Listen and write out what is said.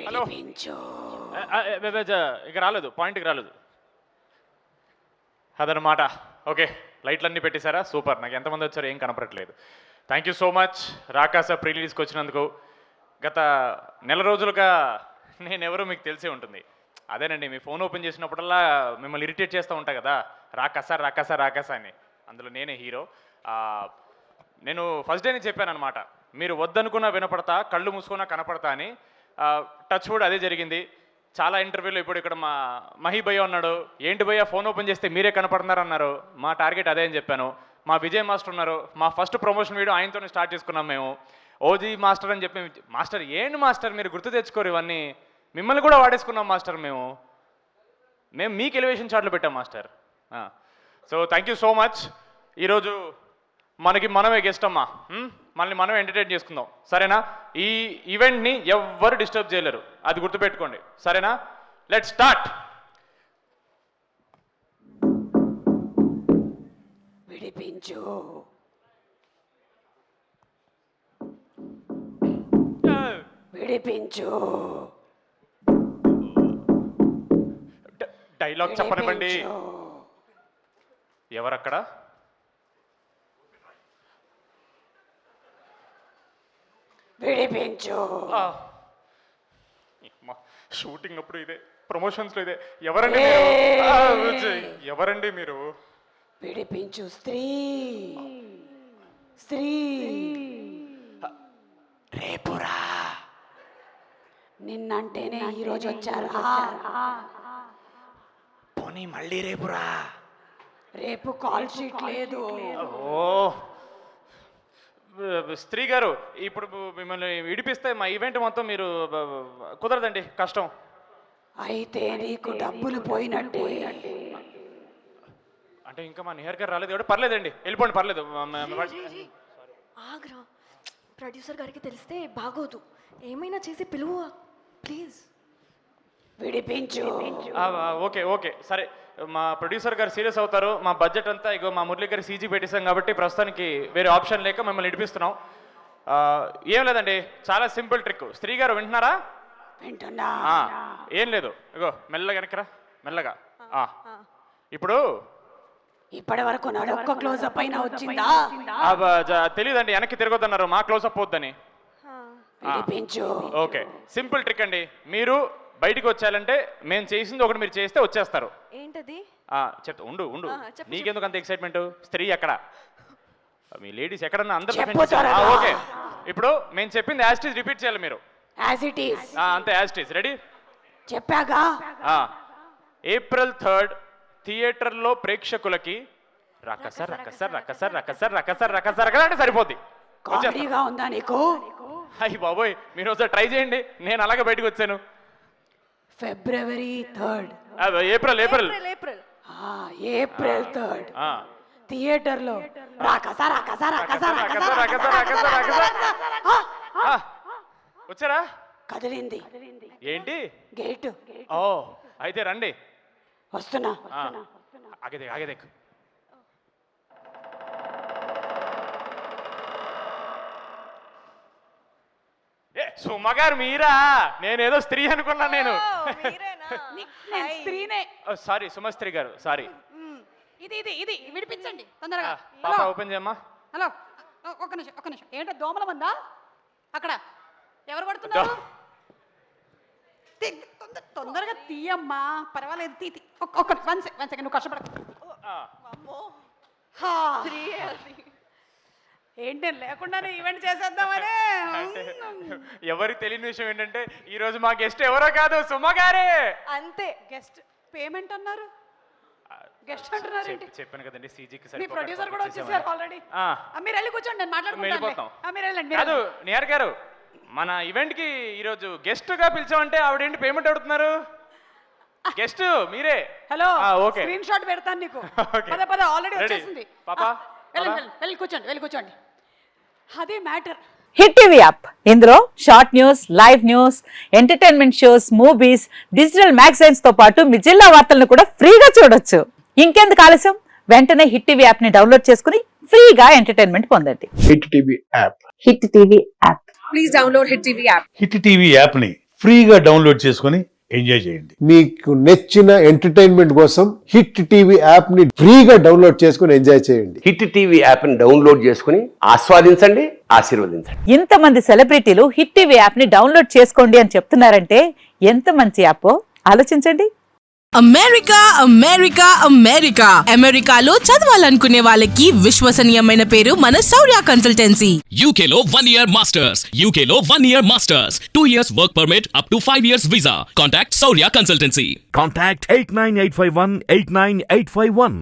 Hello ఇక రాలేదు, పాయింట్కి రాలేదు అదనమాట. ఓకే, లైట్లన్నీ పెట్టేశారా? సూపర్. నాకు ఎంతమంది వచ్చారో ఏం కనపడట్లేదు. థ్యాంక్ యూ సో మచ్ రాకాస ప్రీ రిలీజ్కి వచ్చినందుకు. గత నెల రోజులుగా నేనెవరో మీకు తెలిసే ఉంటుంది. అదేనండి, మీ ఫోన్ ఓపెన్ చేసినప్పుడల్లా మిమ్మల్ని ఇరిటేట్ చేస్తూ ఉంటా కదా, రాకాస రాకాస రాకాస అని. అందులో నేనే హీరో. నేను ఫస్ట్ డేనే చెప్పాను అనమాట, మీరు వద్దనుకున్నా వినపడతా, కళ్ళు మూసుకున్నా కనపడతా అని. టచ్ వుడ్ అదే జరిగింది. చాలా ఇంటర్వ్యూలో ఇప్పుడు ఇక్కడ మా మహి భయ్య ఉన్నాడు, ఏంటి భయ్య ఫోన్ ఓపెన్ చేస్తే మీరే కనపడుతున్నారు అన్నారు. మా టార్గెట్ అదే అని చెప్పాను. మా విజయ్ మాస్టర్ ఉన్నారు, మా ఫస్ట్ ప్రమోషన్ వీడియో ఆయనతోనే స్టార్ట్ చేసుకున్నాం మేము. ఓజీ మాస్టర్ అని చెప్పి, మాస్టర్ ఏంటి మాస్టర్ మీరు గుర్తు తెచ్చుకోరు ఇవన్నీ, మిమ్మల్ని కూడా వాడేసుకున్నాం మాస్టర్ మేము మీకు ఎలివేషన్ షాట్లు పెట్టాం master. So thank you so much. ఈరోజు మనకి మనమే గెస్ట్ అమ్మా, మనల్ని మనమే ఎంటర్టైన్ చేసుకుందాం, సరేనా? ఈ ఈవెంట్ని ఎవ్వరు డిస్టర్బ్ చేయలేరు, అది గుర్తుపెట్టుకోండి, సరేనా? Let's start. విడిపించు, విడిపించు. డైలాగ్ చెప్పనివ్వండి. ఎవరక్కడ? విడిపించు. షూటింగ్ అప్పుడు ఇదే, ప్రమోషన్స్లో ఇదే. ఎవరండి ఎవరండి మీరు? విడిపించు స్త్రీ, స్త్రీ. రేపురా, నిన్నంటేనే ఈరోజు వచ్చారా? పోనీ మళ్ళీ రేపురా. రేపు కాల్ షీట్ లేదు. ఓ స్త్రీ గారు, ఇప్పుడు మిమ్మల్ని విడిపిస్తే మా ఈవెంట్ మొత్తం మీరు కుదరదండి, కష్టం. అయితే నీకు డబ్బులు పోయినట్టే. అంటే ఇంకా మా నిహర్ గారు రాలేదు కాబట్టి పర్లేదండి, వెళ్ళిపోండి, పర్లేదు. ఆగ్రా, ప్రొడ్యూసర్ గారికి తెలిస్తే బాగోదు, ఏమైనా చేసి పిలువు ప్లీజ్. విడిపించు. ఓకే ఓకే సరే, మా ప్రొడ్యూసర్ గారు సీరియస్ అవుతారు. మా బడ్జెట్ అంతా ఇగో మా మురళి గారి సీజీ పెట్టేశాం కాబట్టి ప్రస్తుతానికి వేరే ఆప్షన్ లేక మిమ్మల్ని విడిపిస్తున్నాం. ఏం లేదండి, చాలా సింపుల్ ట్రిక్. స్త్రీ గారు వింటున్నారా? వింటున్నా. ఏం లేదు, ఇగో మెల్లగా వెనకరా, మెల్లగా. ఇప్పుడు ఇప్పటి వరకు నా ఒక్క క్లోజప్ అయినా వచ్చిందా? తెలియదండి, వెనక్కి తిరగొద్దన్నారు, మా క్లోజప్ పోద్దని. విడిపించు. ఓకే, సింపుల్ ట్రిక్ అండి. మీరు బయటికి వచ్చారంటే మేము చేసింది ఒకటి మీరు చేస్తే వచ్చేస్తారు. ఏంటది? చెప్తా, ఉండు ఉండు, నీకెందుకు అంత ఎక్సైట్మెంట్? స్త్రీ ఎక్కడ? మీ లేడీస్ ఎక్కడన్నా అందరూ. ఓకే, ఇప్పుడు మేము చెప్పింది యాజ్ ఇట్ ఈజ్ రిపీట్ చేయాలి మీరు. As it is. అంతే, యాజ్ ఇట్ ఈజ్. రెడీ? చెప్పాగా. April 3rd థియేటర్లో ప్రేక్షకులకి రకస రకస రకస రకస రకస రకస రకస అంటే సరిపోద్ది. కామెడీగా ఉందా నీకు? అయ్యి బాబోయ్, మీరు ఒకసారి ట్రై చేయండి, నేను అలాగే బయటకు వచ్చాను. February 3rd. April April April 3rd థియేటర్లో రాకస రకస రకస రకస రకస రకస రకస. వచ్చారా? కదిలింది. ఏంటి? గేట్. ఓ అయితే రండి. వస్తున్నా. ఆగేదే ఆగేదే. సుమగారు మీరా? నేనేదో స్త్రీ అనుకున్నా. నేను స్త్రీనే. సారీ, సుమస్త్రీ గారు, సారీ. ఇది ఇది ఇది విడిపించండి తొందరగా. పాప ఓపెన్ చేయమ్మా. హలో, ఒక్క నిమిషం ఒక్క నిమిషం. ఏంటో దోమల మందా అక్కడ? ఎవరు కొడుతున్నారు? తొందరగా తీయమ్మా, పర్వాలేదు, తీ. ఒక్క వన్ సెకండ్, నువ్వు కష్టపడ. ఏంటి లేకుండానే ఈవెంట్ చేసేద్దామనే. ఎవరికి తెలియని విషయం ఏంటంటే ఈ రోజు మా గెస్ట్ ఎవరో కాదు, సుమగారే. అంతే. గెస్ట్ పేమెంట్ అన్నారు, గెస్ట్ అంటున్నారు. చెప్పాను కదండి, సీజీకి మీ ప్రొడ్యూసర్ కూడా వచ్చేసారు ఆల్రెడీ. మీరు వెళ్ళి కూర్చోండి, నేను మాట్లాడుకుంటాం. మీరు వెళ్ళండి. కాదు నిహార్ గారు, మన ఈవెంట్ కి ఈరోజు గెస్ట్ గా పిలిచామంటే ఆవిడేంటి పేమెంట్ అడుగుతున్నారు? గెస్ట్ మీరే. హలో, ఓకే, స్క్రీన్ షాట్ పెడతాను నీకు. పద ఆల్రెడీ వచ్చేసింది. పాపా వెళ్ళి కూర్చోండి. అదే మ్యాటర్. హిట్ టీవీ యాప్, ఇందులో short news, live news, entertainment shows, movies, digital magazines తో పాటు మీ జిల్లా వార్తలను కూడా ఫ్రీగా చూడొచ్చు. ఇంకెందుకు ఆలస్యం, వెంటనే హిట్ టీవీ యాప్ ని డౌన్లోడ్ చేసుకుని ఫ్రీగా ఎంటర్టైన్మెంట్ పొందండి. Hit TV app. Hit TV app. Please download hit TV app. Hit TV యాప్ని ఫ్రీగా డౌన్లోడ్ చేసుకొని ఎంజాయ్ చేయండి. మీకు నచ్చిన ఎంటర్టైన్మెంట్ కోసం హిట్ టీవీ యాప్ ని ఫ్రీగా డౌన్లోడ్ చేసుకుని ఎంజాయ్ చేయండి. హిట్ టీవీ యాప్ని డౌన్లోడ్ చేసుకుని ఆస్వాదించండి, ఆశీర్వదించండి. ఇంతమంది సెలబ్రిటీలు హిట్ టీవీ యాప్ ని డౌన్లోడ్ చేసుకోండి అని చెప్తున్నారంటే ఎంత మంచి యాప్ ఆలోచించండి. అమెరికా అమెరికా అమెరికా అమెరికాలో చదవాలనుకునే వాళ్ళకి విశ్వసనీయమైన పేరు మన శౌర్య కన్సల్టెన్సీ. UK లో 1 year masters. UK లో 1 year masters. 2 years work permit up to 5 years visa. Contact Saurya Consultancy. Contact 89851 89851.